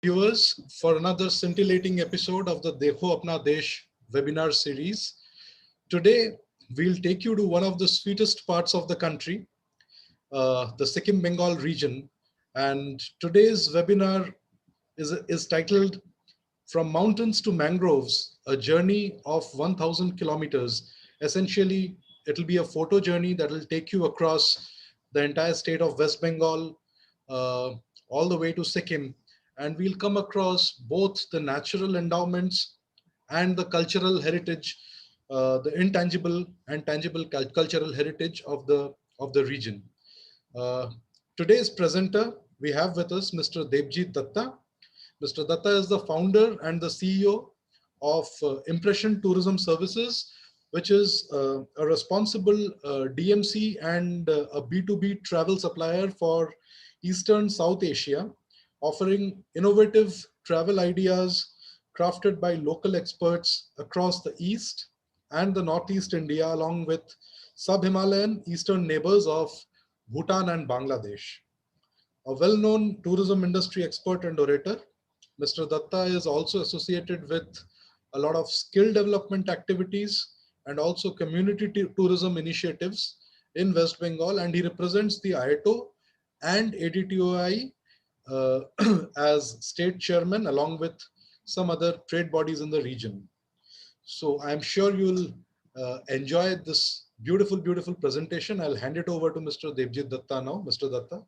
viewers for another scintillating episode of the Dekho Apna Desh webinar series. Today, we'll take you to one of the sweetest parts of the country, the Sikkim-Bengal region. And today's webinar is titled From Mountains to Mangroves, a journey of 1,000 kilometers. Essentially, it'll be a photo journey that will take you across the entire state of West Bengal, uh, all the way to Sikkim. And we'll come across both the natural endowments and the cultural heritage, the intangible and tangible cultural heritage of the region. Uh, Today's presenter, we have with us Mr. Devjit Datta. Mr. Datta is the founder and the CEO of Impression Tourism Services, which is a responsible DMC and a B2B travel supplier for Eastern South Asia, offering innovative travel ideas crafted by local experts across the East and the Northeast India, along with sub-Himalayan eastern neighbors of Bhutan and Bangladesh. A well-known tourism industry expert and orator, Mr. Datta is also associated with a lot of skill development activities and also community tourism initiatives in West Bengal, and he represents the IATO and ADTOI uh, as state chairman along with some other trade bodies in the region. So I'm sure you'll enjoy this beautiful presentation. I'll hand it over to Mr. Devjit Datta now. Mr. Datta,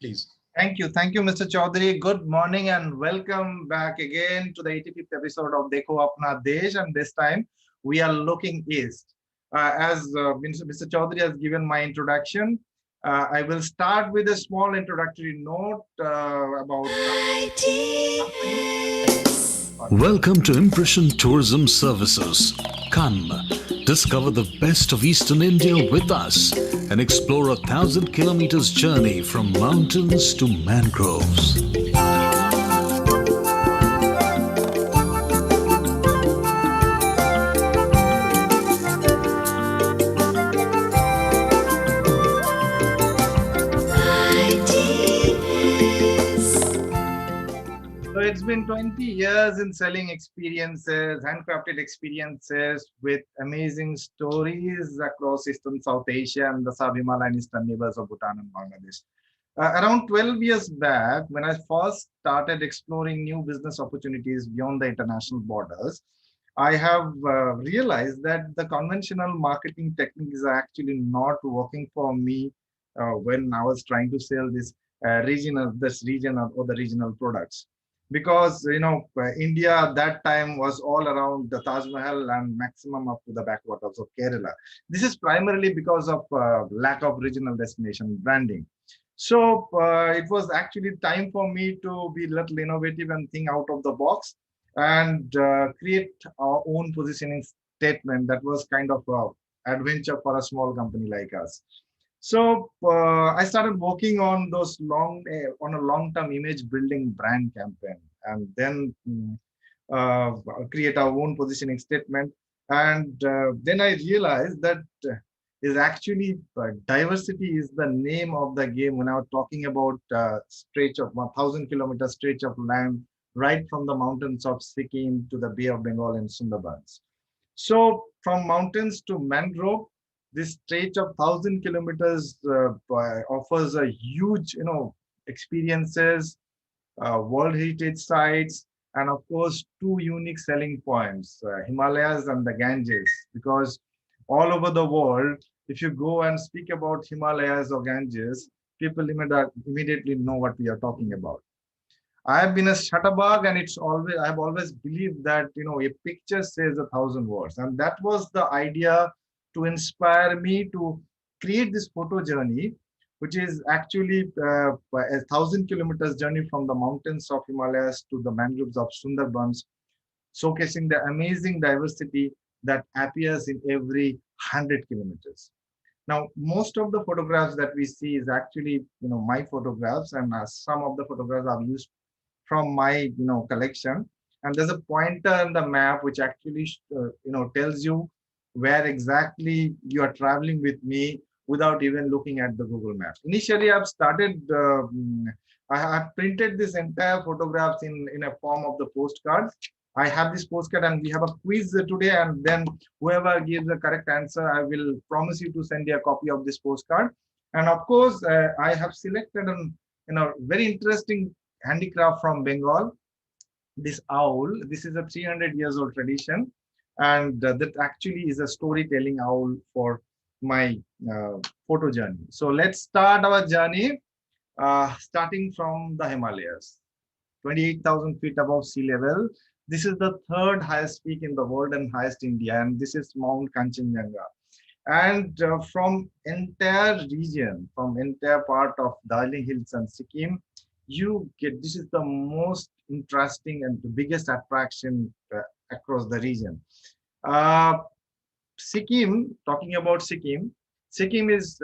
please. Thank you, Mr. Chaudhary. Good morning and welcome back again to the 85th episode of Dekho Apna Desh. And this time we are looking east. As Mr. Chaudhary has given my introduction, I will start with a small introductory note about. Welcome to Impression Tourism Services. Come, discover the best of Eastern India with us and explore 1,000 kilometers journey from mountains to mangroves. So it's been 20 years in selling experiences, handcrafted experiences with amazing stories across Eastern South Asia and the sub-Himalayan eastern neighbors of Bhutan and Bangladesh. Around 12 years back, when I first started exploring new business opportunities beyond the international borders, I have realized that the conventional marketing techniques are actually not working for me when I was trying to sell this regional or the regional products, because India at that time was all around the Taj Mahal and maximum up to the backwaters of Kerala. This is primarily because of lack of regional destination branding. So it was actually time for me to be a little innovative and think out of the box and create our own positioning statement. That was kind of an adventure for a small company like us. So I started working on those on a long-term image building brand campaign, and then create our own positioning statement. And then I realized that is actually diversity is the name of the game when I was talking about stretch of 1,000 kilometer stretch of land right from the mountains of Sikkim to the Bay of Bengal and Sundarbans. So from mountains to mangrove, this stretch of 1,000 kilometers offers a huge, experiences, World Heritage Sites, and of course, two unique selling points, Himalayas and the Ganges, because all over the world, if you go and speak about Himalayas or Ganges, people immediately know what we are talking about. I have been a shutterbug, and I have always believed that, a picture says 1,000 words. And that was the idea to inspire me to create this photo journey, which is actually a 1,000 kilometers journey from the mountains of Himalayas to the mangroves of Sundarbans, showcasing the amazing diversity that appears in every 100 kilometers. Now, most of the photographs that we see is actually, my photographs, and some of the photographs I've used from my, collection. And there's a pointer in the map which actually, tells you where exactly you are traveling with me without even looking at the Google Maps. Initially, I've started I have printed this entire photographs in a form of the postcards. I have this postcard and we have a quiz today, and then whoever gives the correct answer, I will promise you to send you a copy of this postcard. And of course, I have selected an very interesting handicraft from Bengal. This owl. This is a 300 years old tradition, and that actually is a storytelling owl for my photo journey. So let's start our journey, starting from the Himalayas. 28,000 feet above sea level. This is the third highest peak in the world and highest in India, and this is Mount Kanchenjunga. And from entire region, from entire part of Darjeeling Hills and Sikkim, you get, this is the most interesting and the biggest attraction across the region. Uh, Sikkim, talking about Sikkim, Sikkim is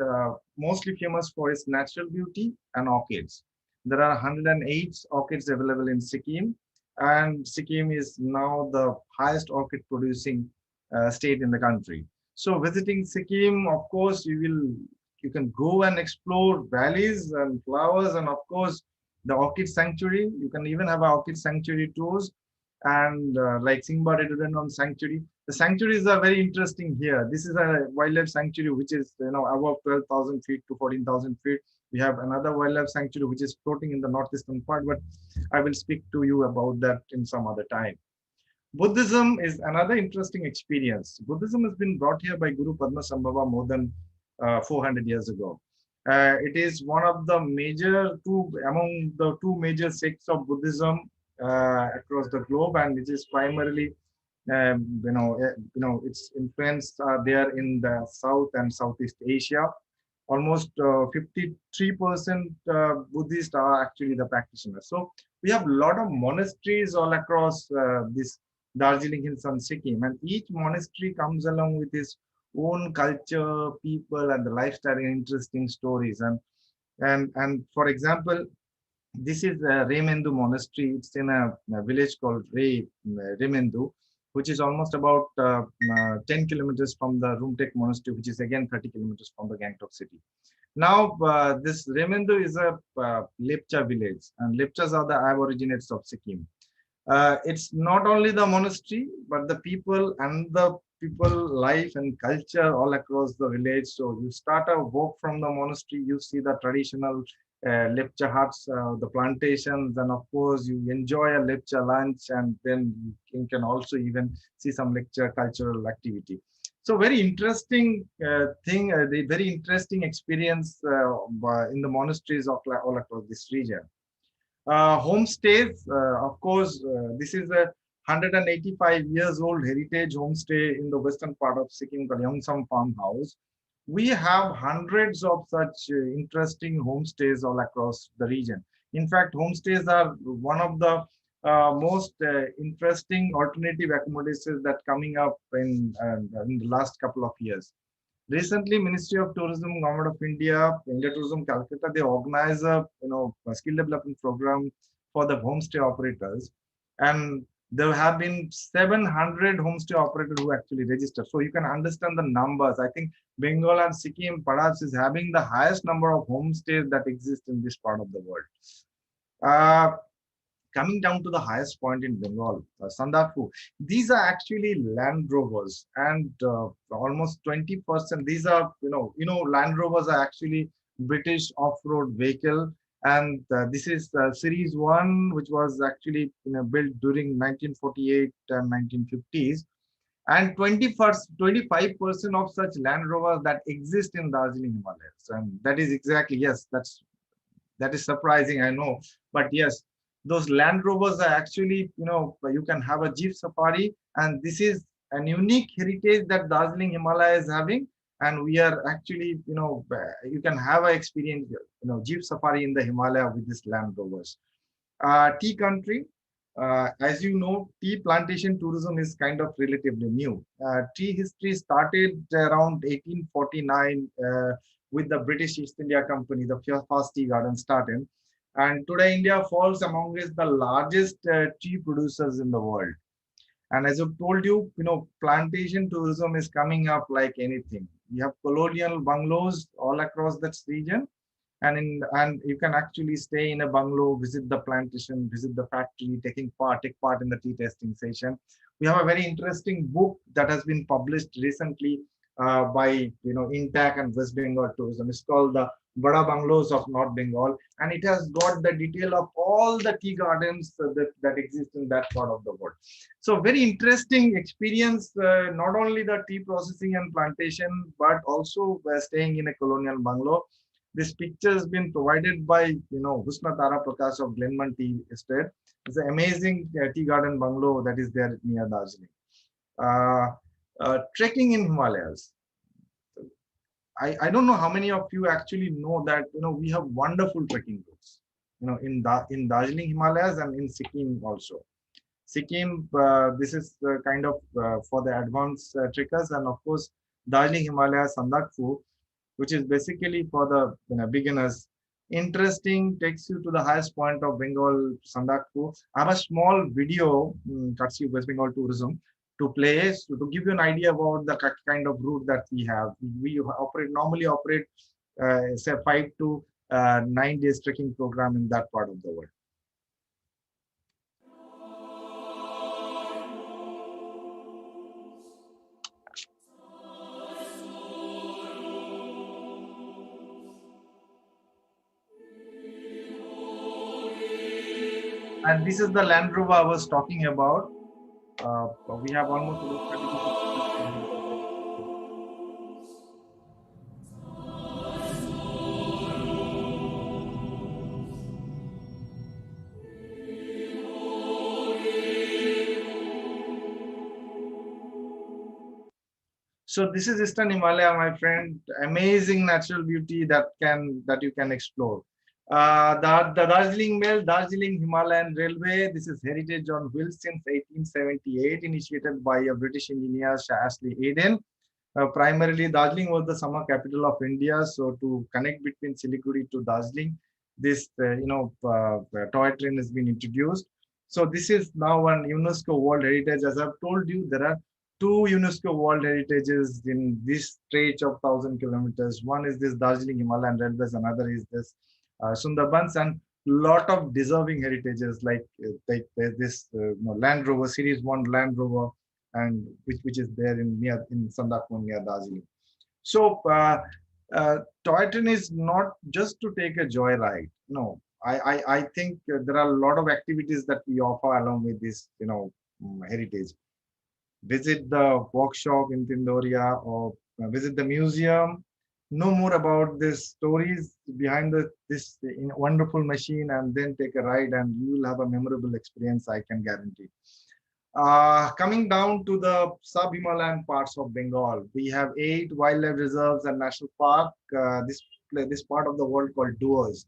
mostly famous for its natural beauty and orchids. There are 108 orchids available in Sikkim, and Sikkim is now the highest orchid producing state in the country. So visiting Sikkim, of course, you can go and explore valleys and flowers, and of course the orchid sanctuary. You can even have orchid sanctuary tours, and like Singba Rhododendron Sanctuary. The sanctuaries are very interesting here. This is a wildlife sanctuary which is above 12,000 feet to 14,000 feet. We have another wildlife sanctuary which is floating in the northeastern part, but I will speak to you about that in some other time. Buddhism is another interesting experience. Buddhism has been brought here by Guru Padmasambhava more than 400 years ago. It is one of the among the two major sects of Buddhism across the globe, and it is primarily its influence there in the South and Southeast Asia. Almost 53% Buddhists are actually the practitioners. So we have a lot of monasteries all across this Darjeeling Hills and Sikkim, and each monastery comes along with its own culture, people, and the lifestyle and interesting stories. And for example, this is Remendu Monastery. It's in a village called Remendu, which is almost about 10 kilometers from the Rumtek Monastery, which is again 30 kilometers from the Gangtok city. Now, this Remendu is a Lepcha village, and Lepchas are the aborigines of Sikkim. It's not only the monastery, but the people and the people life and culture all across the village. So you start a walk from the monastery, you see the traditional lepcha huts, the plantations, and of course you enjoy a lepcha lunch, and then you can also even see some lecture cultural activity. So very interesting the very interesting experience in the monasteries of all across this region. Homestays, of course, this is a 185 years old heritage homestay in the western part of Sikkim, the Yongsam farmhouse. We have hundreds of such interesting homestays all across the region. In fact, homestays are one of the most interesting alternative accommodations that coming up in the last couple of years. Recently, Ministry of Tourism, Government of India Tourism Calcutta, they organize a skill development program for the homestay operators, and there have been 700 homestay operators who actually registered. So you can understand the numbers. I think Bengal and Sikkim perhaps is having the highest number of homestays that exist in this part of the world. Coming down to the highest point in Bengal, Sandarfu, these are actually Land Rovers, and almost 20%. These are, Land Rovers are actually British off-road vehicle, and this is Series 1, which was actually built during 1948 and 1950s. And 25% of such Land Rovers that exist in Darjeeling Himalayas, and that is exactly, yes, that is surprising, I know, but yes, those Land Rovers are actually, you can have a jeep safari, and this is an unique heritage that Darjeeling Himalaya is having, and we are actually, you can have an experience, jeep safari in the Himalaya with this Land Rovers. Tea country, as you know, tea plantation tourism is kind of relatively new. Tea history started around 1849 with the British East India Company, the first tea garden started. And today, India falls amongst the largest tea producers in the world. And as I've told you, plantation tourism is coming up like anything. We have colonial bungalows all across that region. And you can actually stay in a bungalow, visit the plantation, visit the factory, take part in the tea tasting session. We have a very interesting book that has been published recently by Intac and West Bengal Tourism. It's called the Bada Bungalows of North Bengal, and it has got the detail of all the tea gardens that exist in that part of the world. So very interesting experience, not only the tea processing and plantation, but also staying in a colonial bungalow. This picture has been provided by Husna Tara Prakash of Glenman Tea Estate. It's an amazing tea garden bungalow that is there near Darjeeling. Uh, Trekking in Himalayas. I don't know how many of you actually know that we have wonderful trekking routes. In Darjeeling Himalayas and in Sikkim also. Sikkim, this is kind of for the advanced trekkers, and of course Darjeeling Himalayas Sandakphu, which is basically for the beginners. Interesting, takes you to the highest point of Bengal, Sandakphu. I have a small video, courtesy of West Bengal Tourism, to play to give you an idea about the kind of route that we have. We normally operate say 5 to 9 days trekking program in that part of the world. And this is the Land Rover I was talking about. We have almost about 30 to 50. So this is Eastern Himalaya, my friend. Amazing natural beauty that you can explore. The Darjeeling Mail, Darjeeling Himalayan Railway. This is heritage on wheels since 1878, initiated by a British engineer, Ashley Aden. Primarily, Darjeeling was the summer capital of India. So to connect between Siliguri to Darjeeling, this toy train has been introduced. So this is now an UNESCO World Heritage. As I've told you, there are two UNESCO World Heritages in this stretch of 1,000 kilometers. One is this Darjeeling Himalayan Railways, another is this Sundarbans, and lot of deserving heritages like this Land Rover Series 1 Land Rover, and which is there in Sandakphu near Darjeeling. So toy train is not just to take a joyride. No, I think there are a lot of activities that we offer along with this heritage. Visit the workshop in Tindoria, or visit the museum, know more about the stories behind this wonderful machine, and then take a ride, and you will have a memorable experience, I can guarantee. Coming down to the sub-Himalayan parts of Bengal, we have 8 wildlife reserves and national park. This part of the world called Duars,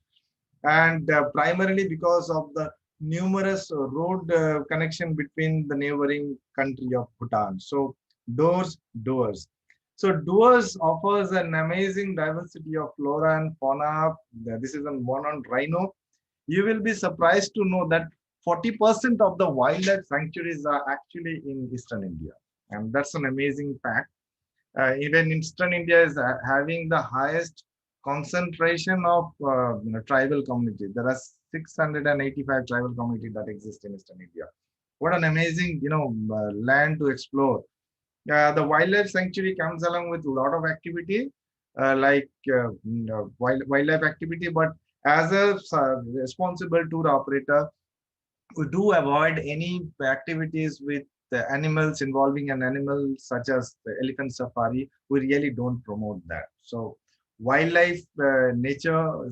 and primarily because of the numerous road connection between the neighboring country of Bhutan. So Duars. So Duars offers an amazing diversity of flora and fauna. This is one on rhino. You will be surprised to know that 40% of the wildlife sanctuaries are actually in Eastern India. And that's an amazing fact. Even Eastern India is having the highest concentration of tribal community. There are 685 tribal communities that exist in Eastern India. What an amazing land to explore. The wildlife sanctuary comes along with a lot of activity, like wildlife activity, but as a responsible tour operator, we do avoid any activities with the animals, involving an animal such as the elephant safari. We really don't promote that. So wildlife, nature,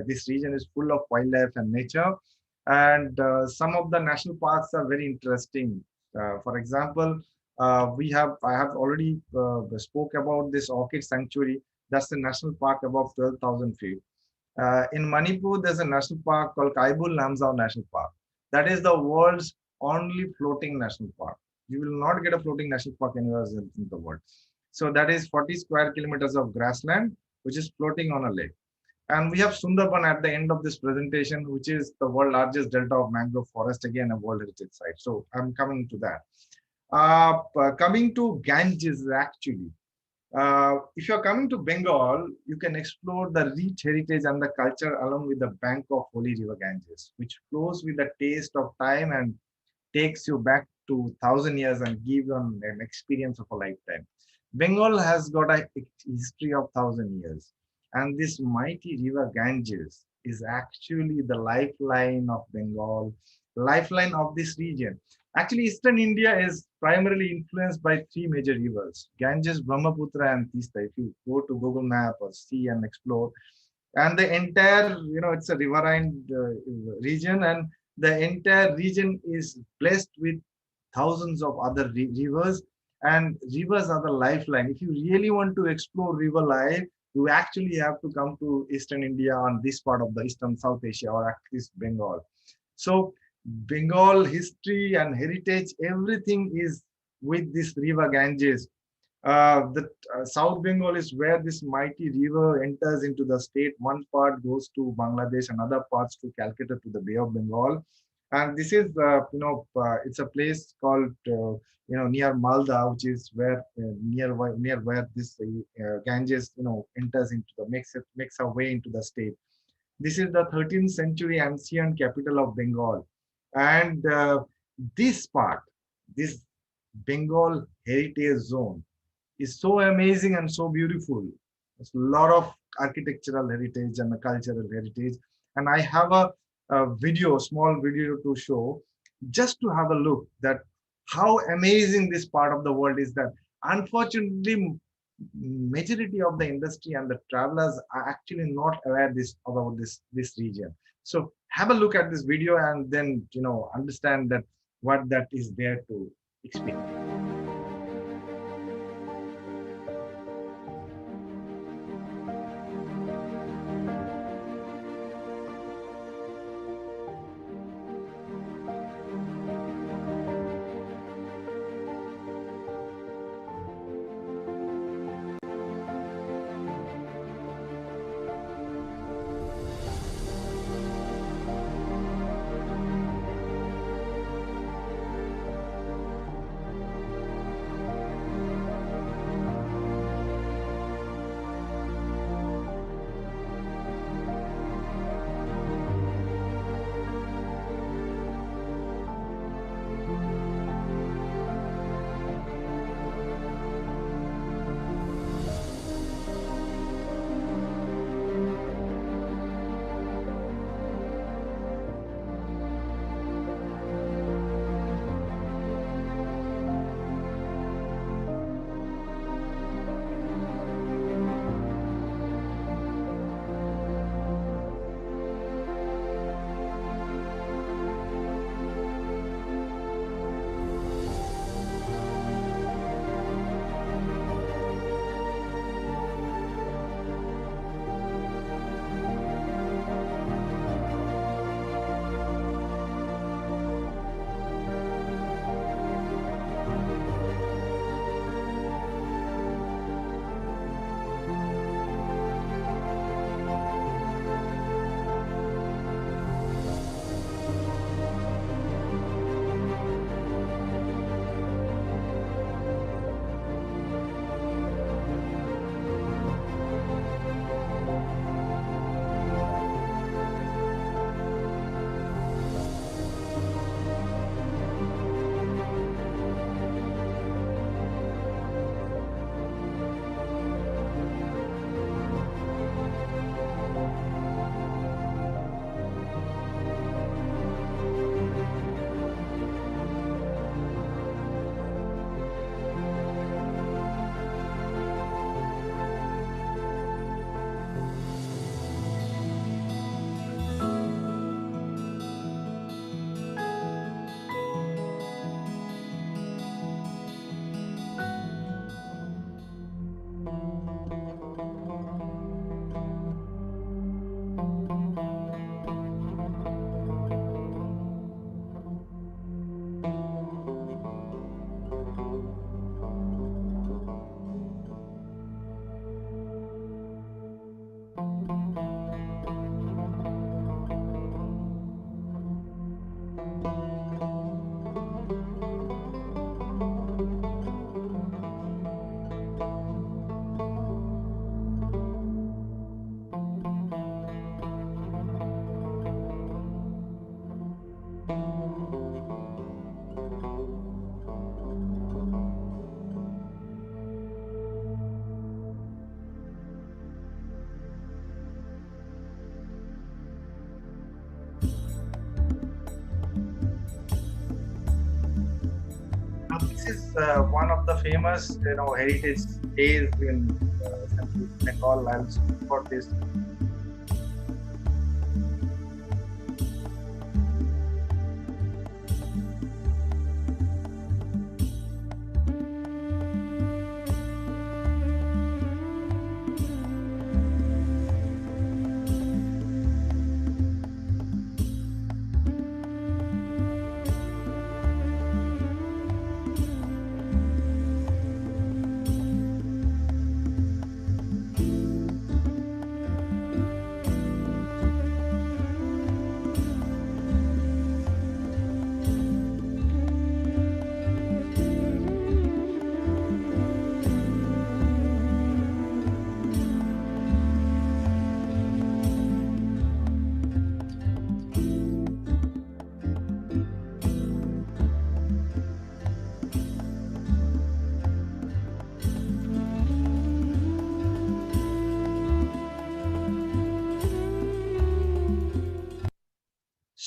this region is full of wildlife and nature, and some of the national parks are very interesting. For example, I have already spoke about this orchid sanctuary. That's the national park above 12,000 feet. In Manipur, there's a national park called Kaibul Namzao National Park. That is the world's only floating national park. You will not get a floating national park anywhere else in the world. So that is 40 square kilometers of grassland, which is floating on a lake. And we have Sundarban at the end of this presentation, which is the world's largest delta of mangrove forest, again a World Heritage Site. So I'm coming to that. Coming to Ganges, actually, If you're coming to Bengal, you can explore the rich heritage and the culture along with the bank of Holy River Ganges, which flows with the taste of time and takes you back to 1,000 years and gives you an experience of a lifetime. Bengal has got a history of 1,000 years, and this mighty river Ganges is actually the lifeline of Bengal, lifeline of this region. Actually, Eastern India is primarily influenced by three major rivers: Ganges, Brahmaputra, and Tista. If you go to Google Map or see and explore, and the entire, it's a riverine region, and the entire region is blessed with thousands of other rivers, and rivers are the lifeline. If you really want to explore river life, you actually have to come to Eastern India on this part of the Eastern South Asia, or at least Bengal. So Bengal history and heritage, everything is with this river Ganges. The South Bengal is where this mighty river enters into the state. One part goes to Bangladesh, and other parts to Calcutta, to the Bay of Bengal. And this is, it's a place called, near Malda, which is where near where this Ganges, enters into the makes our way into the state. This is the 13th century ancient capital of Bengal, and this part, this Bengal heritage zone, is so amazing and so beautiful. There's a lot of architectural heritage and cultural heritage. And I have a video, small video to show, just to have a look that how amazing this part of the world is. That unfortunately, majority of the industry and the travelers are actually not aware about this region. So have a look at this video and then understand that what that is there to experience. is one of the famous, heritage stays in Central Bengal. I'll speak about this.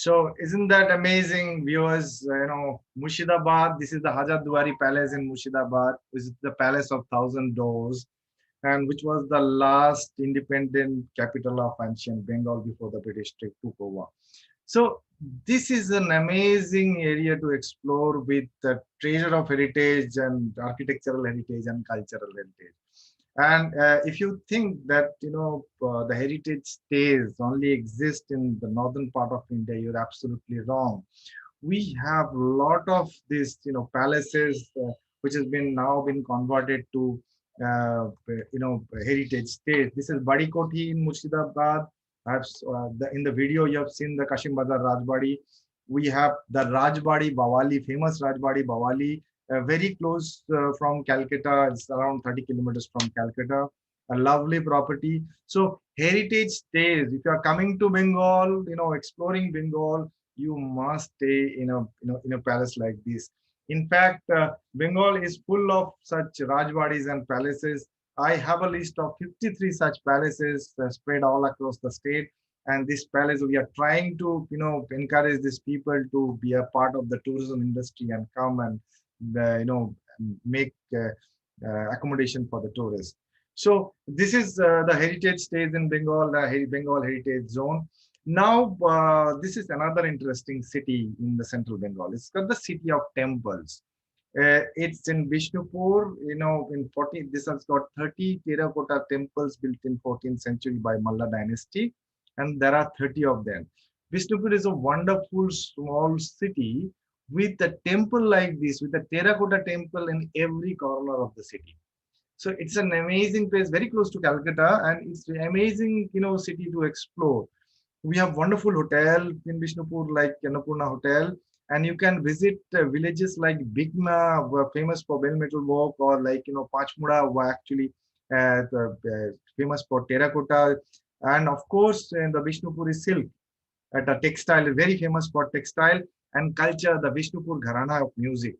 So isn't that amazing, viewers? Murshidabad, this is the Hajardwari Palace in Murshidabad, which is the Palace of Thousand Doors, and which was the last independent capital of ancient Bengal before the British took over. So this is an amazing area to explore with the treasure of heritage and architectural heritage and cultural heritage. And if you think that the heritage stays only exist in the northern part of India, you're absolutely wrong. We have a lot of these palaces which has been now been converted to heritage stays. This is Badi Koti in Murshidabad. In the video you have seen the Kashim Bazar Rajbadi. We have the Rajbadi Bawali, famous Rajbadi Bawali, very close from Calcutta. It's around 30 kilometers from Calcutta. A lovely property. So heritage stays. If you are coming to Bengal, exploring Bengal, you must stay in a palace like this. In fact, Bengal is full of such Rajwadis and palaces. I have a list of 53 such palaces spread all across the state. And this palace, we are trying to, encourage these people to be a part of the tourism industry and come and, make accommodation for the tourists. So this is the heritage stays in Bengal, the Bengal Heritage Zone. Now, this is another interesting city in the central Bengal. It's got the city of temples. It's in Vishnupur, this has got 30 terracotta temples built in 14th century by Malla dynasty, and there are 30 of them. Vishnupur is a wonderful small city with a temple like this, with a terracotta temple in every corner of the city. So it's an amazing place, very close to Calcutta, and it's an amazing, city to explore. We have wonderful hotel in Vishnupur, like Annapurna Hotel, and you can visit villages like Bigna, were famous for bell metal work, or like Pachmura, were actually famous for terracotta, and of course, the Vishnupur is silk, at a textile, very famous for textile and culture, the Vishnupur Gharana of music.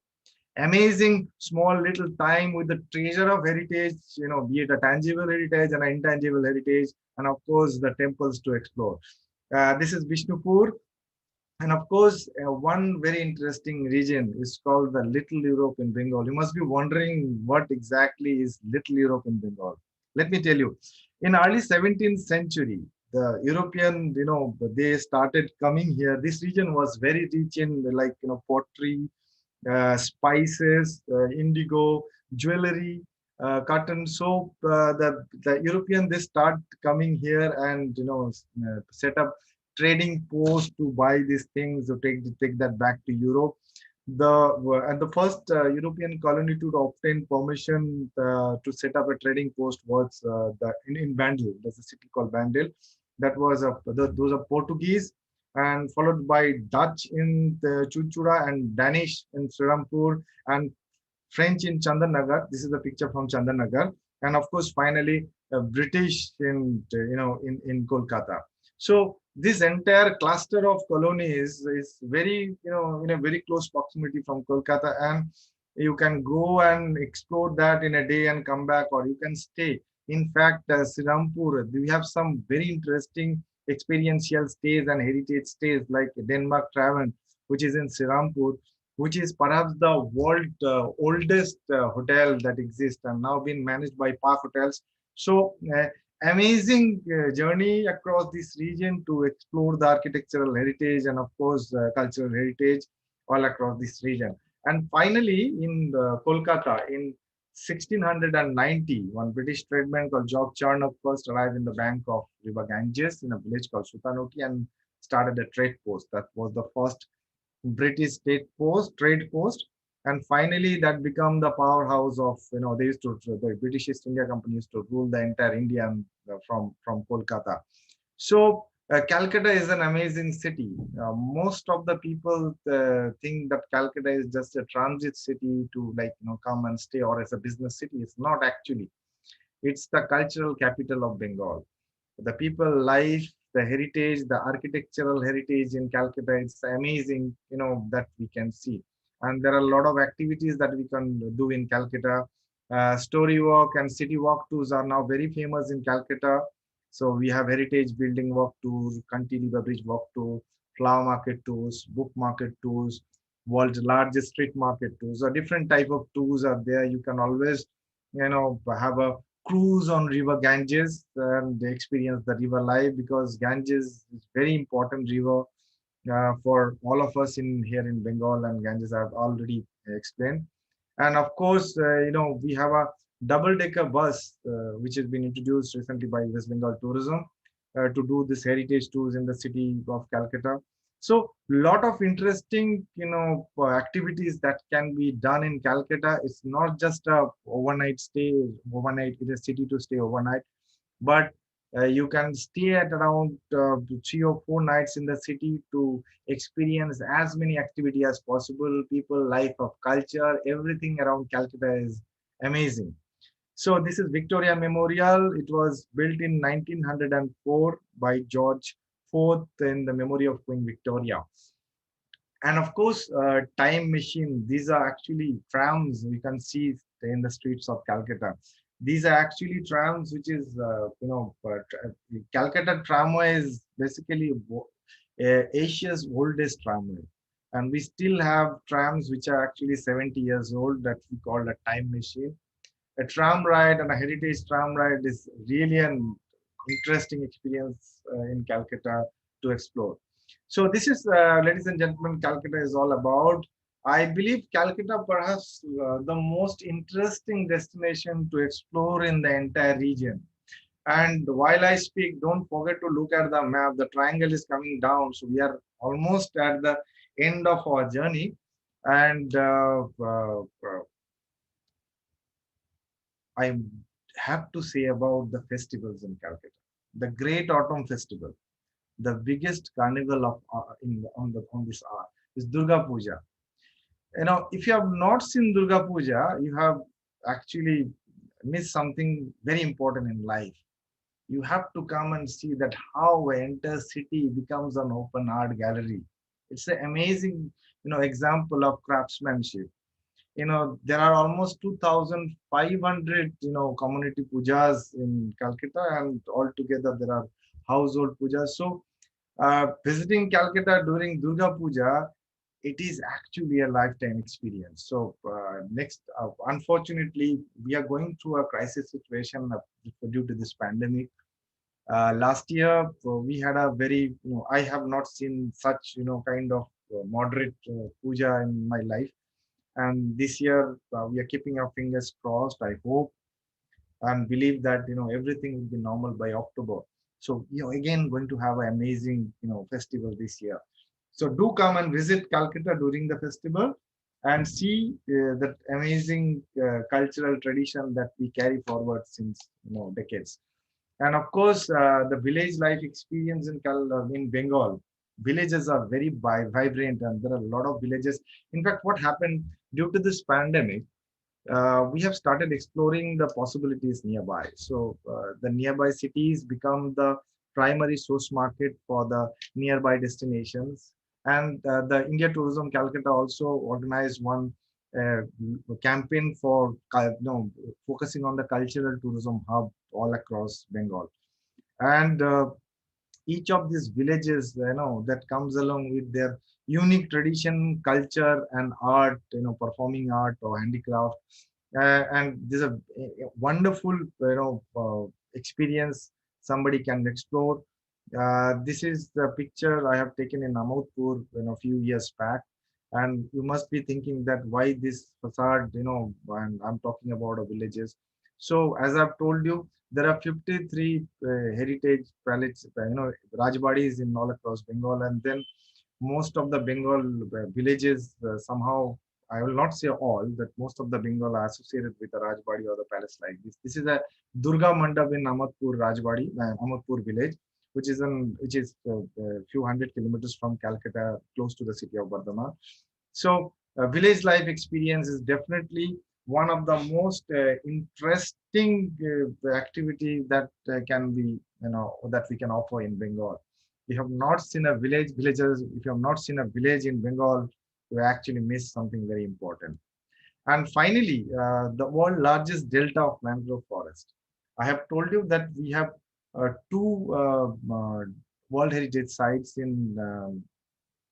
Amazing small little time with the treasure of heritage, be it a tangible heritage and an intangible heritage, and of course the temples to explore. This is Vishnupur, and of course one very interesting region is called the Little Europe in Bengal. You must be wondering what exactly is Little Europe in Bengal. Let me tell you, in early 17th century, the European, they started coming here. This region was very rich in pottery, spices, indigo, jewelry, cotton. So the European, they start coming here and set up trading posts to buy these things, to take that back to Europe. The first European colony to obtain permission to set up a trading post was in Bandel. There's a city called Bandel. That was those are Portuguese, and followed by Dutch in the Chuchura and Danish in Srirampur and French in Chandanagar. This is a picture from Chandanagar, and of course, finally, British in in Kolkata. So this entire cluster of colonies is very in a very close proximity from Kolkata, and you can go and explore that in a day and come back, or you can stay. In fact, Srirampur, we have some very interesting experiential stays and heritage stays like Denmark Travel, which is in Srirampur. which is perhaps the world oldest hotel that exists and now being managed by Park Hotels. So, amazing journey across this region to explore the architectural heritage and, of course, cultural heritage all across this region. And finally, in Kolkata, in 1690, one British tradesman called George Charnock first arrived in the bank of River Ganges in a village called Sutanoki and started a trade post. That was the first British trade post, and finally that become the powerhouse of, they used to, the British East India Company used to rule the entire India from Kolkata. So Calcutta is an amazing city. Most of the people think that Calcutta is just a transit city to, like, come and stay, or as a business city. It's not actually. It's the cultural capital of Bengal. The people life, the heritage, the architectural heritage in Calcutta, it's amazing, that we can see. And there are a lot of activities that we can do in Calcutta. Story walk and city walk tours are now very famous in Calcutta. So we have heritage building walk tours, Kanti River Bridge walk tour, flower market tours, book market tours, world's largest street market tours. So different type of tours are there. You can always, have a cruise on river Ganges and experience the river life, because Ganges is very important river for all of us in here in Bengal, and Ganges I've already explained. And of course, we have a double-decker bus which has been introduced recently by West Bengal Tourism to do this heritage tours in the city of Calcutta. So, lot of interesting, activities that can be done in Calcutta. It's not just a overnight stay, overnight in a city to stay overnight, but you can stay at around 3 or 4 nights in the city to experience as many activity as possible. People, life of culture, everything around Calcutta is amazing. So this is Victoria Memorial. It was built in 1904 by George IV in the memory of Queen Victoria. And of course, time machine. These are actually trams we can see in the streets of Calcutta. These are actually trams, which is, Calcutta tramway is basically Asia's oldest tramway. And we still have trams which are actually 70 years old that we call a time machine. A tram ride and a heritage tram ride is really an interesting experience in Calcutta to explore. So this is, ladies and gentlemen, Calcutta is all about. I believe Calcutta perhaps the most interesting destination to explore in the entire region. And while I speak, don't forget to look at the map. The triangle is coming down, so we are almost at the end of our journey. And I have to say about the festivals in Calcutta. The Great Autumn Festival, the biggest carnival of on this art, is Durga Puja. If you have not seen Durga Puja, you have actually missed something very important in life. You have to come and see that how an entire city becomes an open art gallery. It's an amazing, example of craftsmanship. There are almost 2,500, community pujas in Calcutta, and altogether there are household pujas. So, visiting Calcutta during Durga Puja, it is actually a lifetime experience. So, unfortunately, we are going through a crisis situation due to this pandemic. Last year, we had a very, I have not seen such, kind of moderate puja in my life. And this year, we are keeping our fingers crossed. I hope and believe that, everything will be normal by October. So, again, going to have an amazing, festival this year. So do come and visit Calcutta during the festival and see that amazing cultural tradition that we carry forward since, decades. And of course, the village life experience in Bengal, villages are very vibrant, and there are a lot of villages. In fact, what happened due to this pandemic, we have started exploring the possibilities nearby. So the nearby cities become the primary source market for the nearby destinations. And the India Tourism Calcutta also organized one uh, campaign for focusing on the cultural tourism hub all across Bengal. And each of these villages, that comes along with their unique tradition, culture, and art, performing art or handicraft. And this is a wonderful, experience somebody can explore. This is the picture I have taken in Amautpur, a few years back. And you must be thinking that why this facade, and I'm talking about the villages. So as I've told you, there are 53 heritage palaces, Rajbadis in all across Bengal, and then most of the Bengal villages somehow, I will not say all, but most of the Bengal are associated with the Rajbadi or the palace like this. This is a Durga Mandap in Amatpur Rajbadi, Amatpur village, which is a few hundred kilometers from Calcutta, close to the city of Bardhaman. So, village life experience is definitely one of the most interesting activity that can be, that we can offer in Bengal. If you have not seen a villagers, if you have not seen a village in Bengal, you actually miss something very important. And finally, the world largest delta of mangrove forest. I have told you that we have two World Heritage sites in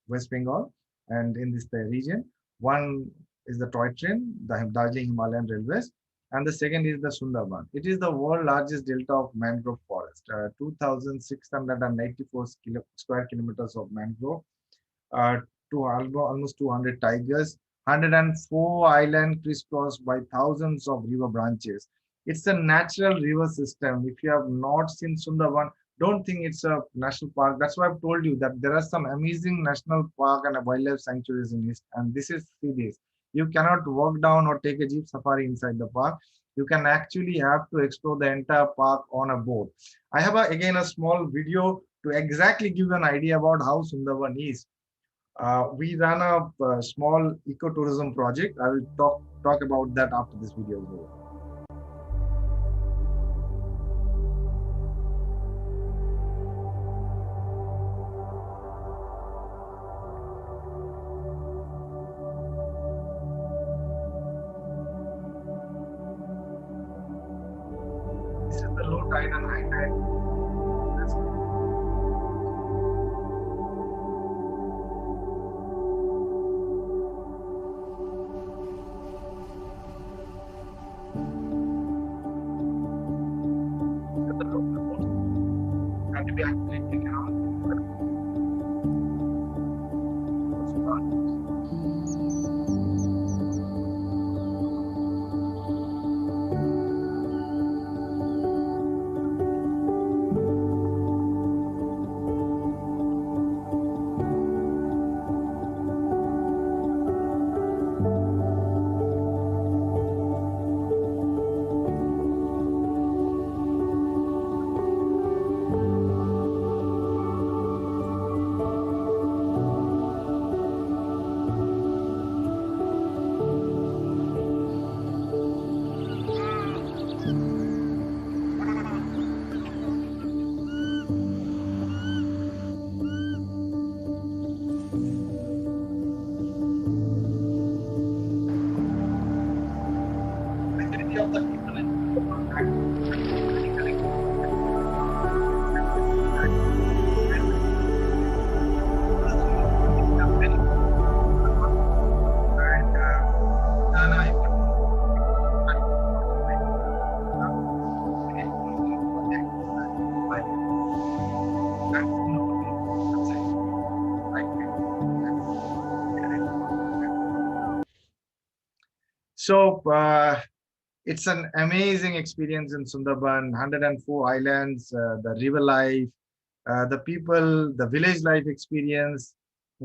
West Bengal and in this region. One is the toy train, the Darjeeling Himalayan Railways, and the second is the Sundarban. It is the world largest delta of mangrove forest, 2,684 square kilometers of mangrove, uh, to almost 200 tigers, 104 islands crisscrossed by thousands of river branches. It's a natural river system. If you have not seen Sundarban, don't think it's a national park. That's why I've told you that there are some amazing national park and wildlife sanctuaries in East, and this is this. You cannot walk down or take a jeep safari inside the park. You can actually have to explore the entire park on a boat. I have again a small video to exactly give you an idea about how Sundarban is. We run a small ecotourism project. I will talk about that after this video is over. This is the low tide and high tide. The local boats have to be actually taken out. Majority of the people in so it's an amazing experience in Sundarban, 104 islands, the river life, the people, the village life experience.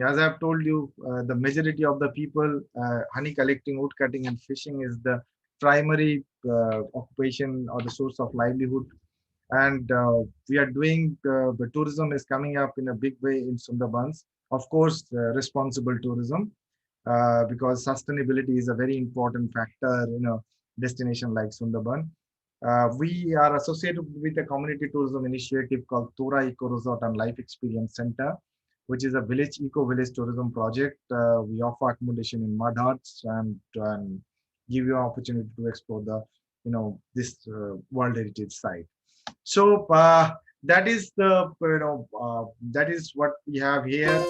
As I've told you, the majority of the people, honey collecting, wood cutting, and fishing is the primary occupation or the source of livelihood. And we are doing, the tourism is coming up in a big way in Sundarbans. Of course, responsible tourism, because sustainability is a very important factor in a destination like Sundarban. We are associated with a community tourism initiative called Tora Eco Resort and Life Experience Center, which is a village eco-village tourism project. We offer accommodation in mud huts and give you an opportunity to explore the, this World Heritage site. So that is the, that is what we have here.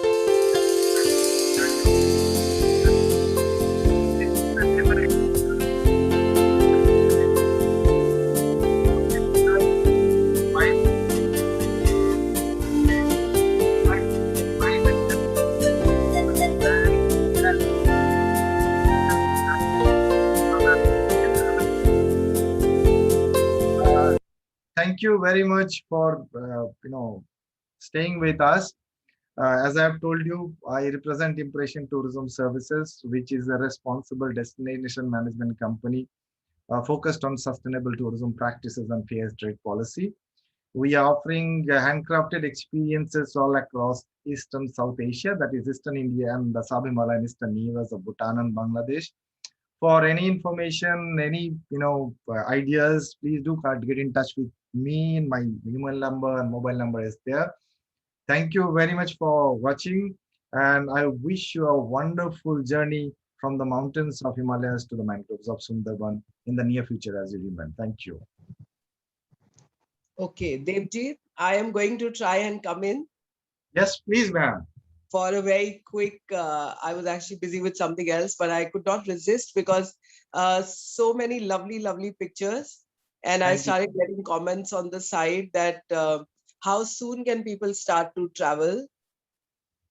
Thank you very much for staying with us. As I have told you, I represent Impression Tourism Services, which is a responsible destination management company focused on sustainable tourism practices and fair trade policy. We are offering handcrafted experiences all across Eastern South Asia, that is Eastern India and the Sub-Himalayan Eastern Nivas of Bhutan and Bangladesh. For any information, any ideas, please do get in touch with me. My email number and mobile number is there. Thank you very much for watching, and I wish you a wonderful journey from the mountains of Himalayas to the mangroves of Sundarban in the near future as you remain. Thank you. Okay, Devjit, I am going to try and come in Yes, please, ma'am. for a very quick. I was actually busy with something else, but I could not resist because so many lovely, lovely pictures. And I Thank you. started getting comments on the side that how soon can people start to travel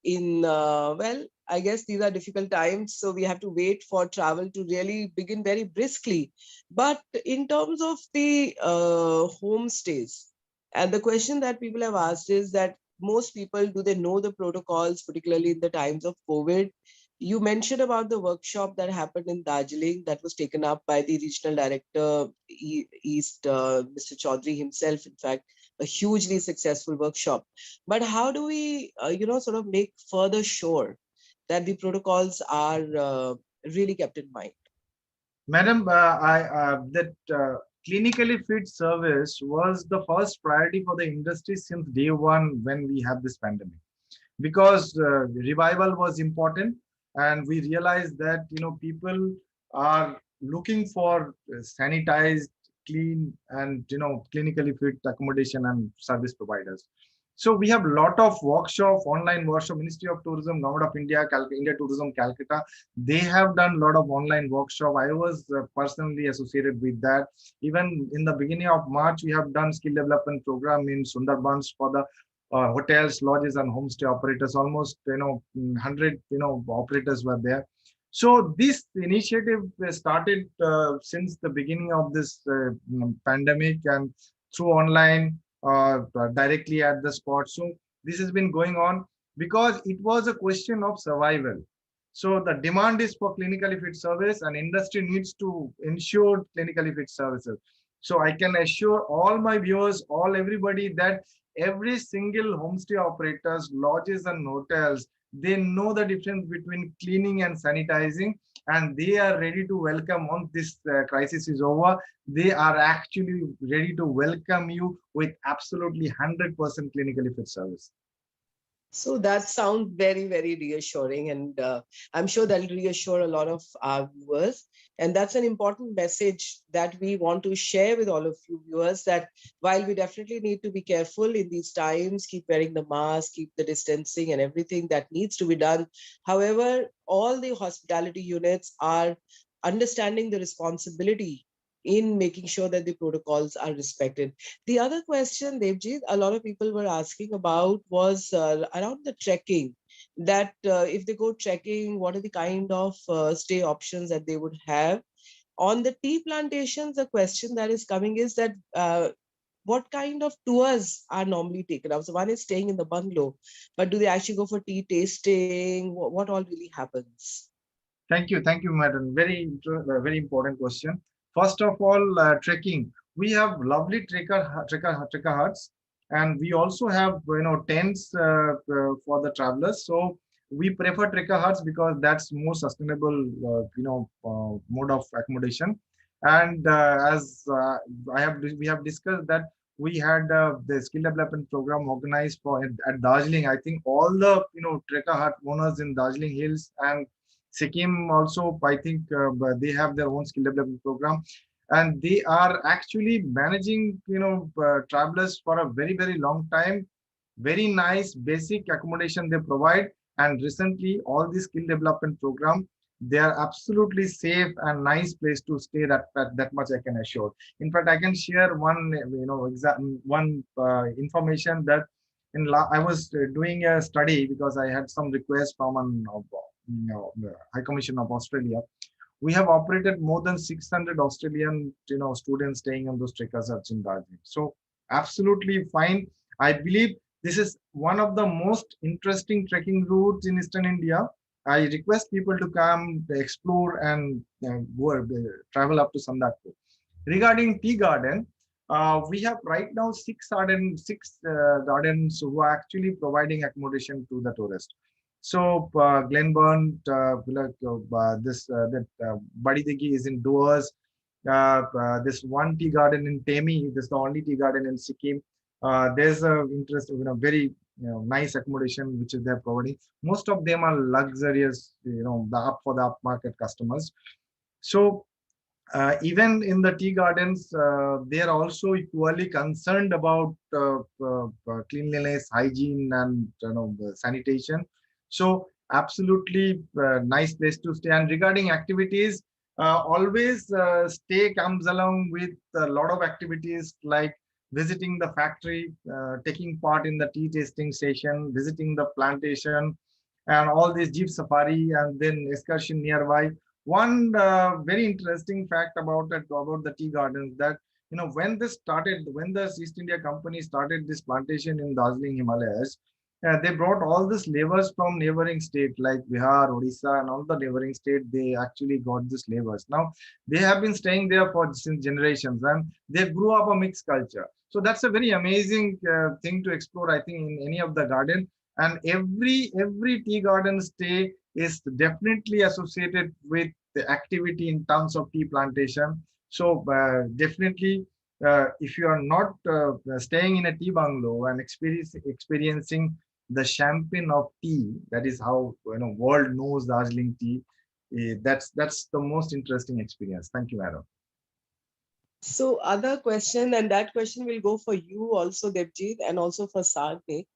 in, well, I guess these are difficult times, so we have to wait for travel to really begin very briskly. But in terms of the homestays, and the question that people have asked is that most people, do they know the protocols, particularly in the times of COVID? You mentioned about the workshop that happened in Darjeeling that was taken up by the regional director, East, Mr. Chaudhary himself, in fact, a hugely successful workshop. But how do we, sort of make further sure that the protocols are really kept in mind? Madam, that clinically fit service was the first priority for the industry since day one when we had this pandemic, because revival was important, and we realized that people are looking for sanitized, clean, and clinically fit accommodation and service providers. So we have a lot of workshop, online workshop. Ministry of Tourism, Government of India, India Tourism Calcutta, they have done a lot of online workshop. I was personally associated with that. Even in the beginning of March, we have done skill development program in Sundarbans for the hotels, lodges, and homestay operators. Almost 100 operators were there. So this initiative started since the beginning of this pandemic, and through online, directly at the spot. So this has been going on because it was a question of survival. So the demand is for clinically fit service, and industry needs to ensure clinically fit services. So I can assure all my viewers, everybody, that every single homestay operators, lodges, and hotels, they know the difference between cleaning and sanitizing, and they are ready to welcome once this crisis is over. They are actually ready to welcome you with absolutely 100% clinically fit service. So that sounds very, very reassuring. And I'm sure that'll reassure a lot of our viewers. And that's an important message that we want to share with all of you viewers, that while we definitely need to be careful in these times, keep wearing the mask, keep the distancing and everything that needs to be done. However, all the hospitality units are understanding the responsibility in making sure that the protocols are respected. The other question, Devjit, a lot of people were asking about was around the trekking, that if they go trekking, what are the kind of stay options that they would have? On the tea plantations, the question that is coming is that what kind of tours are normally taken up? So one is staying in the bungalow, but do they actually go for tea tasting? What all really happens? Thank you, madam. Very important question. First of all, trekking. We have lovely trekker huts, and we also have tents for the travelers. So we prefer trekker huts because that's more sustainable mode of accommodation. And as we have discussed that we had the skill development program organized for at Darjeeling. I think all the trekker hut owners in Darjeeling Hills and Sikkim also, I think they have their own skill development program, and they are actually managing travelers for a very long time. Very nice basic accommodation they provide, And recently, all these skill development program, they are absolutely safe and nice place to stay. That much I can assure. In fact, I can share one, one information that I was doing a study because I had some request from the High Commission of Australia. We have operated more than 600 Australian, students staying on those trekking huts in Darjeeling. So absolutely fine. I believe this is one of the most interesting trekking routes in Eastern India. I request people to come, explore, and travel up to Sandakpur. Regarding tea garden, we have right now six gardens who are actually providing accommodation to the tourists. So Glenburn, Badi Digi is in Doers. This one tea garden in Temi, this is the only tea garden in Sikkim. There's a interest, very nice accommodation which is they're providing. Most of them are luxurious, the up for the upmarket customers. So even in the tea gardens, they are also equally concerned about cleanliness, hygiene, and sanitation. So absolutely nice place to stay. And regarding activities, always stay comes along with a lot of activities like visiting the factory, taking part in the tea tasting station, visiting the plantation, and all this jeep safari, and then excursion nearby. One very interesting fact about the tea gardens, that when the East India Company started this plantation in Darjeeling Himalayas, they brought all these laborers from neighboring state like Bihar, Odisha, and all the neighboring state. They actually got these laborers. Now they have been staying there for since generations, and they grew up a mixed culture. So that's a very amazing thing to explore, I think, in any of the garden. And every tea garden stay is definitely associated with the activity in terms of tea plantation. So definitely, if you are not staying in a tea bungalow and experiencing the champagne of tea, that is how world knows Darjeeling tea. That's the most interesting experience. Thank you, madam. So other question, and that question will go for you also, Debjit, and also for Sarthik,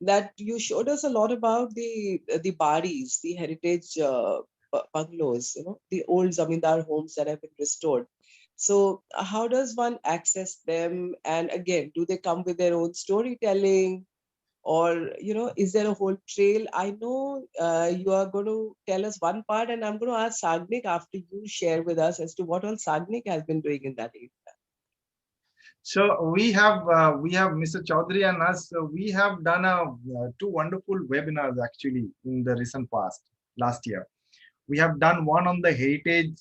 that you showed us a lot about the baris, the heritage bungalows, the old zamindar homes that have been restored. So how does one access them? And again, do they come with their own storytelling? Or is there a whole trail? I know you are going to tell us one part, and I'm going to ask Sagnik after you share with us as to what all Sagnik has been doing in that area. So we have Mr. Chaudhary and us. We have done two wonderful webinars actually in the recent past, last year. We have done one on the heritage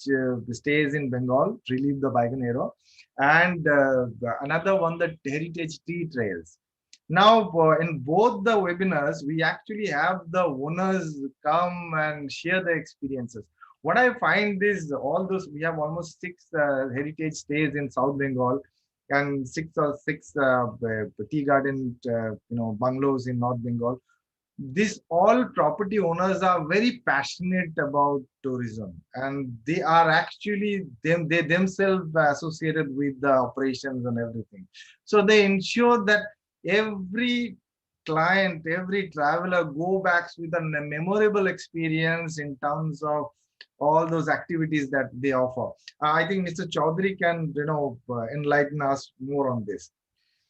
stays in Bengal, relive the bygone era, and another one, the heritage tea trails. Now, in both the webinars, we actually have the owners come and share their experiences. What I find is all those, we have almost six heritage stays in South Bengal, and six tea garden, bungalows in North Bengal. These all property owners are very passionate about tourism, and they are actually they themselves associated with the operations and everything. So they ensure that every client, every traveler go back with a memorable experience in terms of all those activities that they offer. I think Mr. Chaudhary can enlighten us more on this.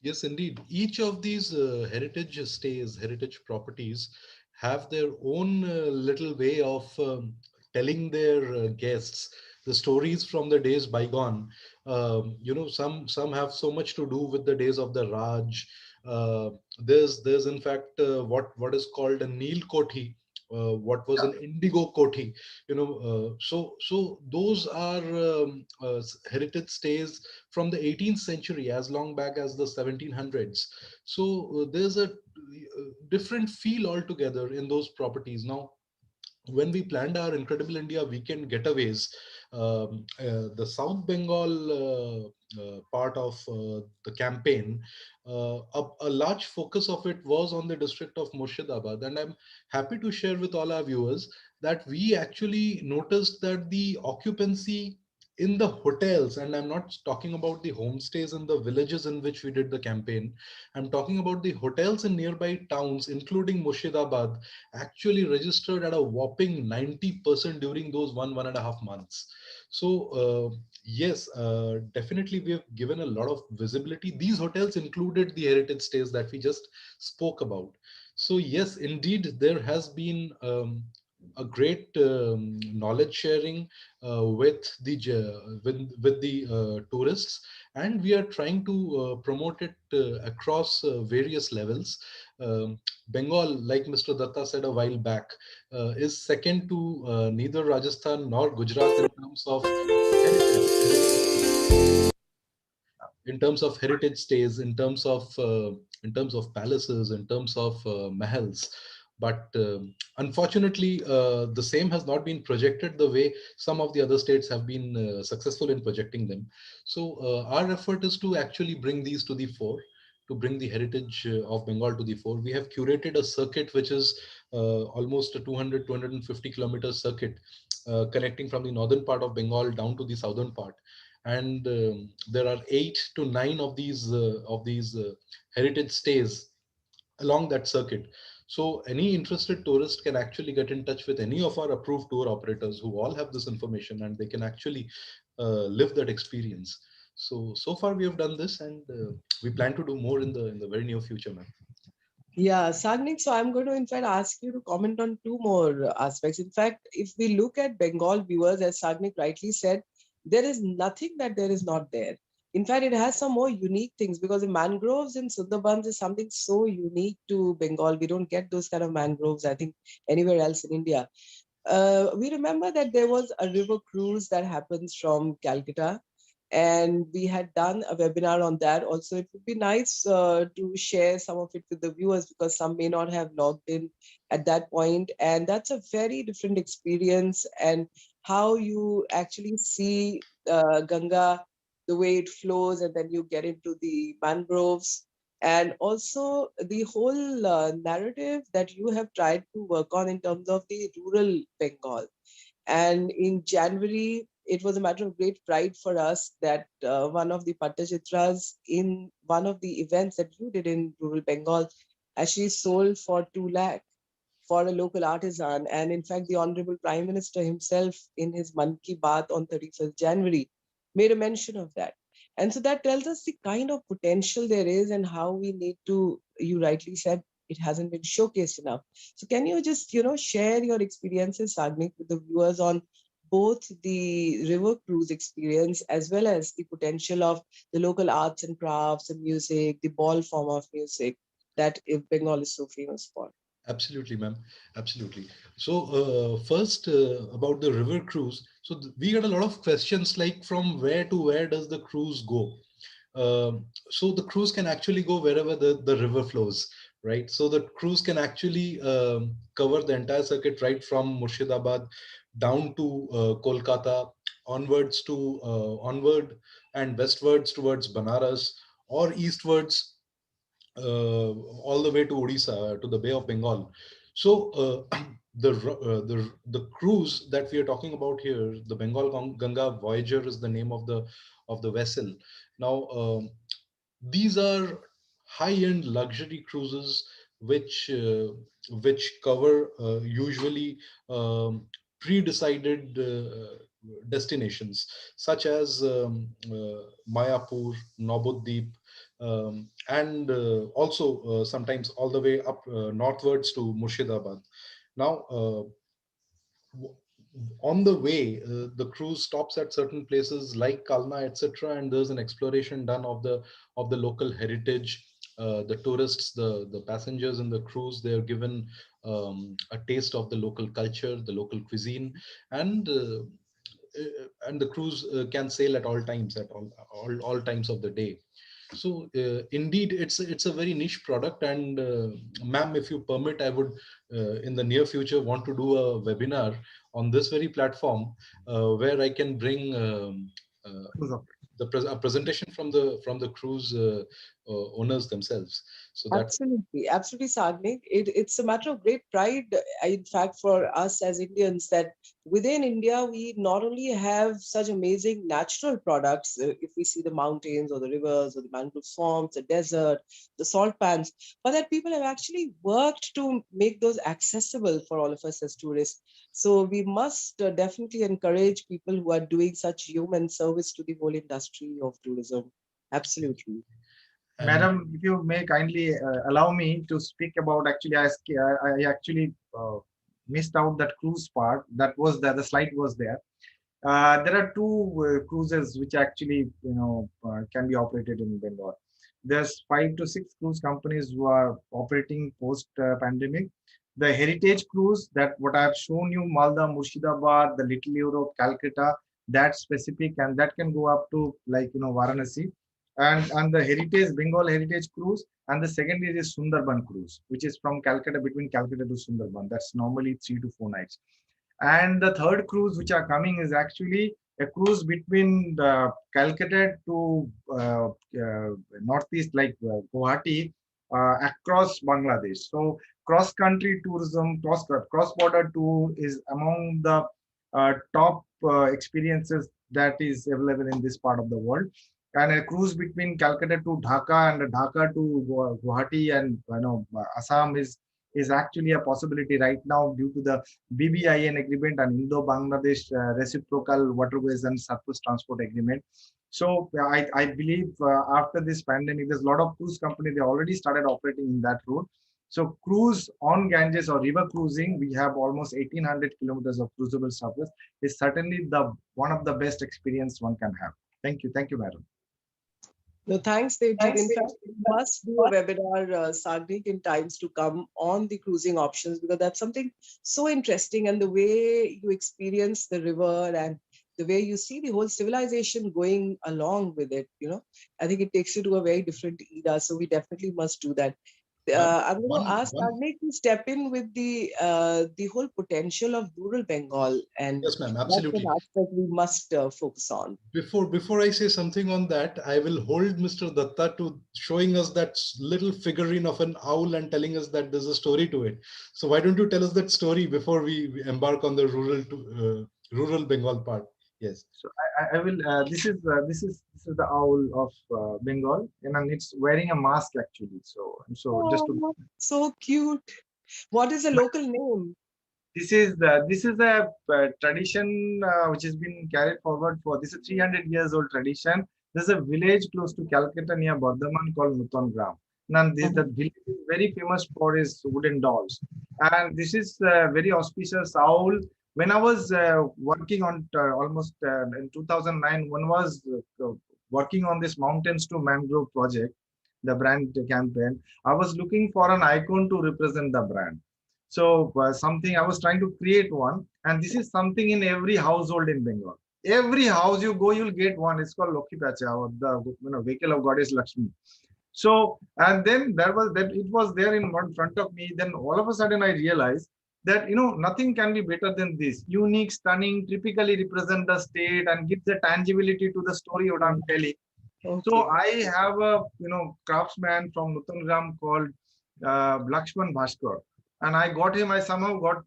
Yes, indeed. Each of these heritage stays, heritage properties have their own little way of telling their guests the stories from the days bygone. Some have so much to do with the days of the Raj. There's in fact what is called a Neel Kothi, what was an indigo koti, so those are heritage stays from the 18th century, as long back as the 1700s. So there's a different feel altogether in those properties. Now, when we planned our Incredible India weekend getaways, the South Bengal part of the campaign, a large focus of it was on the district of Murshidabad. And I'm happy to share with all our viewers that we actually noticed that the occupancy in the hotels, and I'm not talking about the homestays in the villages in which we did the campaign, I'm talking about the hotels in nearby towns, including Murshidabad, actually registered at a whopping 90% during those 1.5 months. So yes, definitely we have given a lot of visibility. These hotels included the heritage stays that we just spoke about. So yes, indeed, there has been a great knowledge sharing with the tourists, and we are trying to promote it across various levels. Um, Bengal, like Mr. Datta said a while back, is second to neither Rajasthan nor Gujarat in terms of heritage stays, in terms of palaces, in terms of mahals. But unfortunately, the same has not been projected the way some of the other states have been successful in projecting them. So our effort is to actually bring these to the fore, to bring the heritage of Bengal to the fore. We have curated a circuit which is almost a 200-250 kilometer circuit, connecting from the northern part of Bengal down to the southern part. And there are 8 to 9 of these heritage stays along that circuit. So any interested tourist can actually get in touch with any of our approved tour operators who all have this information, and they can actually live that experience. So far we have done this, and we plan to do more in the very near future, ma'am. Yeah, Sagnik, so I'm going to in fact ask you to comment on two more aspects. In fact, if we look at Bengal viewers, as Sagnik rightly said, there is nothing that there is not there. In fact, it has some more unique things because the mangroves in Sundarbans is something so unique to Bengal. We don't get those kind of mangroves, I think, anywhere else in India. We remember that there was a river cruise that happens from Calcutta, and we had done a webinar on that. Also, it would be nice to share some of it with the viewers because some may not have logged in at that point, and that's a very different experience. And how you actually see Ganga, the way it flows, and then you get into the mangroves, and also the whole narrative that you have tried to work on in terms of the rural Bengal. And in January, it was a matter of great pride for us that one of the Pattachitras in one of the events that you did in rural Bengal actually sold for 2 lakh for a local artisan. And in fact, the Honorable Prime Minister himself in his Man Ki Baat on 31st January made a mention of that. And so that tells us the kind of potential there is and how we need to, you rightly said, it hasn't been showcased enough. So can you just, share your experiences, Sagnik, with the viewers on both the river cruise experience as well as the potential of the local arts and crafts and music, the ball form of music that Bengal is so famous for? Absolutely, ma'am. Absolutely. So, first, about the river cruise. So, we got a lot of questions like from where to where does the cruise go? So, the cruise can actually go wherever the river flows, right? So, the cruise can actually cover the entire circuit right from Murshidabad down to Kolkata, onward and westwards towards Banaras, or eastwards all the way to Odisha, to the Bay of Bengal. So the cruise that we are talking about here, the Bengal Ganga Voyager, is the name of the vessel. Now, these are high-end luxury cruises which cover usually pre-decided destinations such as Mayapur, Nabuddeep, and also sometimes all the way up northwards to Murshidabad. Now, w- on the way, the cruise stops at certain places like Kalna, etc., and there's an exploration done of the local heritage. The tourists, the passengers in the cruise, they are given a taste of the local culture, the local cuisine, and the cruise can sail at all times, at all times of the day. So indeed, it's a very niche product, and ma'am, if you permit, I would in the near future want to do a webinar on this very platform where I can bring a presentation from the cruise owners themselves. So that Absolutely, absolutely, Sagnik. It's a matter of great pride, in fact, for us as Indians, that within India, we not only have such amazing natural products, if we see the mountains or the rivers or the mangrove swamps, the desert, the salt pans, but that people have actually worked to make those accessible for all of us as tourists. So we must definitely encourage people who are doing such human service to the whole industry of tourism. Absolutely. and Madam, if you may kindly allow me to speak about actually, I actually missed out that cruise part. That was there. The slide was there. There are two cruises which actually can be operated in Bengal. There's 5 to 6 cruise companies who are operating post pandemic. The heritage cruise, that what I have shown you, Malda, Murshidabad, the Little Europe, Calcutta, that specific, and that can go up to like Varanasi, and the heritage Bengal heritage cruise, and the second is Sundarban cruise, which is from Calcutta, between Calcutta to Sundarban. That's normally 3 to 4 nights. And the third cruise which are coming is actually a cruise between Calcutta to northeast, like Guwahati, across Bangladesh. So cross country tourism, cross border tour is among the top experiences that is available in this part of the world. And a cruise between Calcutta to Dhaka and Dhaka to Guwahati and Assam is actually a possibility right now due to the BBIN agreement and Indo-Bangladesh reciprocal waterways and surface transport agreement. So I believe after this pandemic, there's a lot of cruise companies, they already started operating in that route. So cruise on Ganges or river cruising, we have almost 1800 kilometers of cruisable surface, is certainly the one of the best experience one can have. Thank you. Thank you, madam. No, thanks, Devjit. In fact, we must do a webinar, Sagnik, in times to come on the cruising options, because that's something so interesting. And the way you experience the river and the way you see the whole civilization going along with it, I think it takes you to a very different era. So we definitely must do that. ma'am, I'm going to ask one Sagnik to step in with the whole potential of rural Bengal, and yes, ma'am, that's an absolutely. aspect we must focus on. Before I say something on that, I will hold Mr. Datta to showing us that little figurine of an owl and telling us that there's a story to it. So why don't you tell us that story before we embark on the rural Bengal part? Yes. So I will. This is the owl of Bengal, and it's wearing a mask actually. So just to Oh, so cute. What is the local name? this is a tradition which has been carried forward for this is 300 years old tradition. There's a village close to Calcutta near Bardhaman called Nutan Gram. And the Mhm. village is very famous for its wooden dolls. And this is a very auspicious owl. When I was working on almost in 2009, one was working on this Mountains to Mangrove project, the brand campaign. I was looking for an icon to represent the brand. So something I was trying to create one, and this is something in every household in Bengal. Every house you go, you'll get one. It's called Lokhi Pacha, or the vehicle of goddess Lakshmi. So, and then there was that it was there in one front of me. Then all of a sudden I realized that nothing can be better than this. Unique, stunning, typically represent the state and gives a tangibility to the story what I'm telling. So Okay. I have a craftsman from Nutangram called Lakshman Bhaskar, and I got him. I somehow got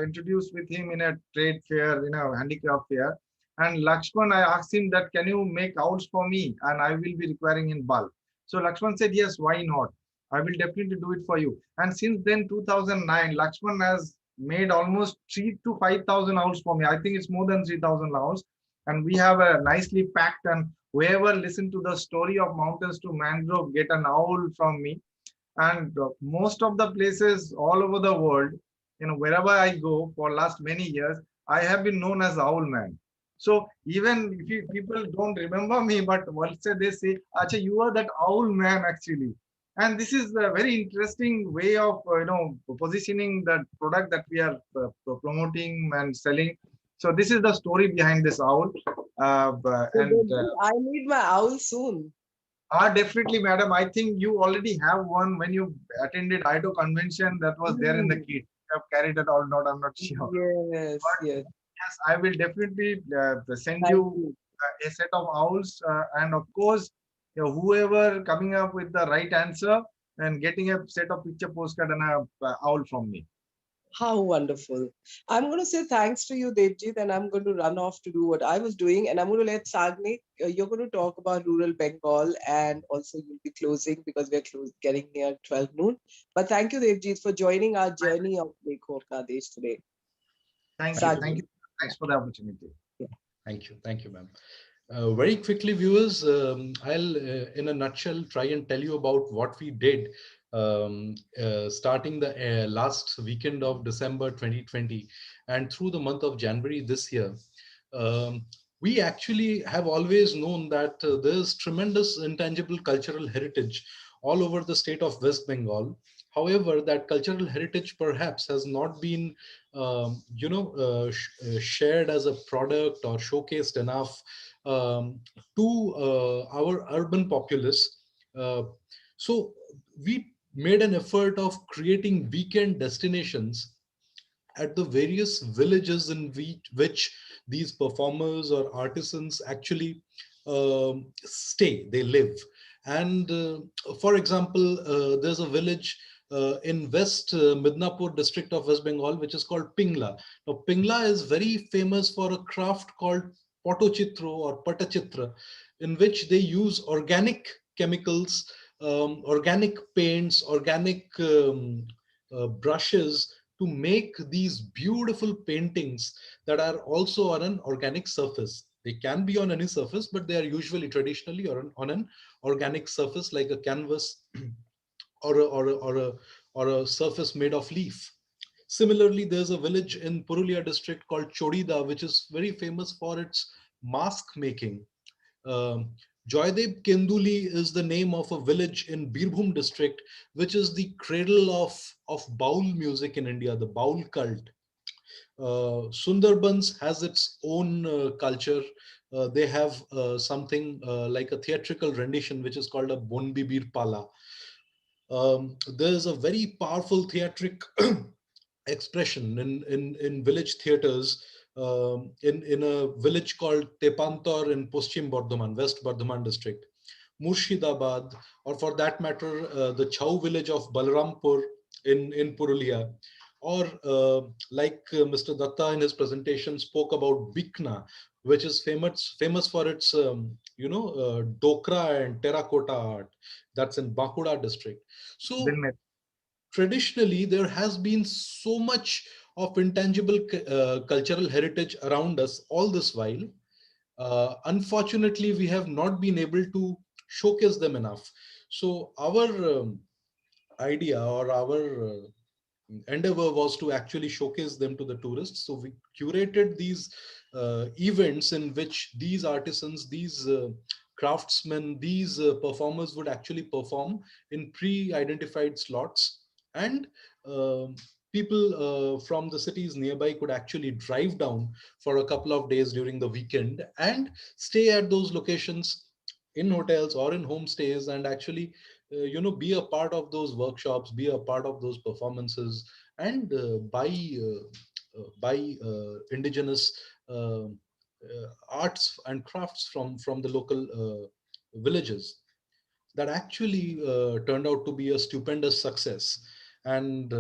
introduced with him in a trade fair, in a handicraft fair. And Lakshman, I asked him that, can you make owls for me? And I will be requiring in bulk. So Lakshman said, yes, why not? I will definitely do it for you. And since then, 2009, Lakshman has made almost 3 to 5,000 owls for me. I think it's more than 3,000 owls. And we have a nicely packed, and whoever listen to the story of Mountains to Mangrove get an owl from me. And most of the places all over the world, wherever I go for last many years, I have been known as Owl Man. So even if people don't remember me, but once they say, Acha, you are that Owl Man actually. And this is a very interesting way of positioning the product that we are promoting and selling. So this is the story behind this owl. So And I need my owl soon. Definitely, madam. I think you already have one when you attended IDO convention that was there in the Mm. kit. You have carried it or not, I'm not sure. Yes, But yes. yes, I will definitely send Thank you you. a set of owls. And of course, whoever coming up with the right answer and getting a set of picture postcard and a owl from me. How wonderful. I'm going to say thanks to you, Devjit, and I'm going to run off to do what I was doing. And I'm going to let Sagnik, you're going to talk about rural Bengal, and also you'll be closing because we're getting near 12 noon. But thank you, Devjit, for joining our journey of Dekho Apna Desh today. Thank you. Thank Thank you. you. Thanks for the opportunity. Thank you. Thank you, ma'am. Very quickly, viewers, I'll, in a nutshell, try and tell you about what we did starting the last weekend of December 2020 and through the month of January this year. Um, we actually have always known that there's tremendous intangible cultural heritage all over the state of West Bengal. However, that cultural heritage perhaps has not been, shared as a product or showcased enough to our urban populace. Uh, so we made an effort of creating weekend destinations at the various villages in which these performers or artisans actually stay, they live. And for example, there's a village in West Midnapur district of West Bengal, which is called Pingla. Now, Pingla is very famous for a craft called Potochitro or Patachitra, in which they use organic chemicals, organic paints, organic brushes to make these beautiful paintings that are also on an organic surface. They can be on any surface, but they are usually traditionally on an organic surface like a canvas or a surface made of leaf. Similarly, there's a village in Purulia district called Chodida, which is very famous for its mask making. um, Joydev Kenduli is the name of a village in Birbhum district, which is the cradle of Baul music in India, the Baul cult. Sundarbans has its own culture. They have something like a theatrical rendition, which is called a Bonbibir Pala. There's a very powerful theatric expression in village theaters in a village called Tepantor in Paschim Bardhaman, West Bardhaman district. Murshidabad, or for that matter, the Chau village of Balrampur in Purulia, or like Mr. Datta in his presentation spoke about Bikna, which is famous for its dokra and terracotta art. That's in Bankura district. So Then traditionally there has been so much of intangible cultural heritage around us all this while. Unfortunately, we have not been able to showcase them enough. So our idea or our endeavor was to actually showcase them to the tourists. So we curated these events in which these artisans, these craftsmen, these performers would actually perform in pre-identified slots, and um people from the cities nearby could actually drive down for a couple of days during the weekend and stay at those locations in hotels or in homestays and actually be a part of those workshops, be a part of those performances, and buy indigenous arts and crafts from the local villages. That actually turned out to be a stupendous success, and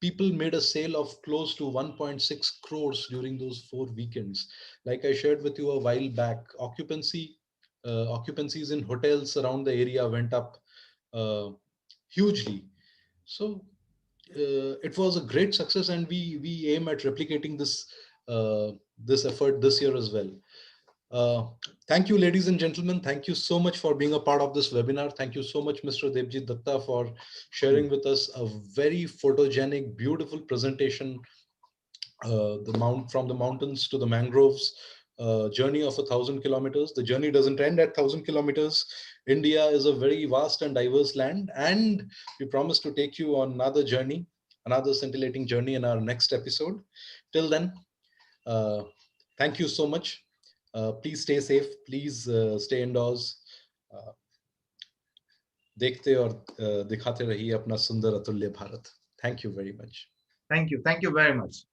people made a sale of close to 1.6 crores during those 4 weekends. Like I shared with you a while back, occupancies in hotels around the area went up uh, hugely. So it was a great success, and we aim at replicating this effort this year as well. Uh, Thank you, ladies and gentlemen. Thank you so much for being a part of this webinar. Thank you so much, Mr. Devjit Datta, for sharing with us a very photogenic, beautiful presentation, the mount from the mountains to the mangroves, journey of 1,000 kilometers. The journey doesn't end at 1,000 kilometers. India is a very vast and diverse land, and we promise to take you on another journey, another scintillating journey in our next episode. Till then, uh, thank you so much. Please stay safe. Please stay indoors. Uh, देखते और दिखाते रहिए अपना सुंदर अतुल्य Bharat. Thank you very much. thank you. Thank you very much.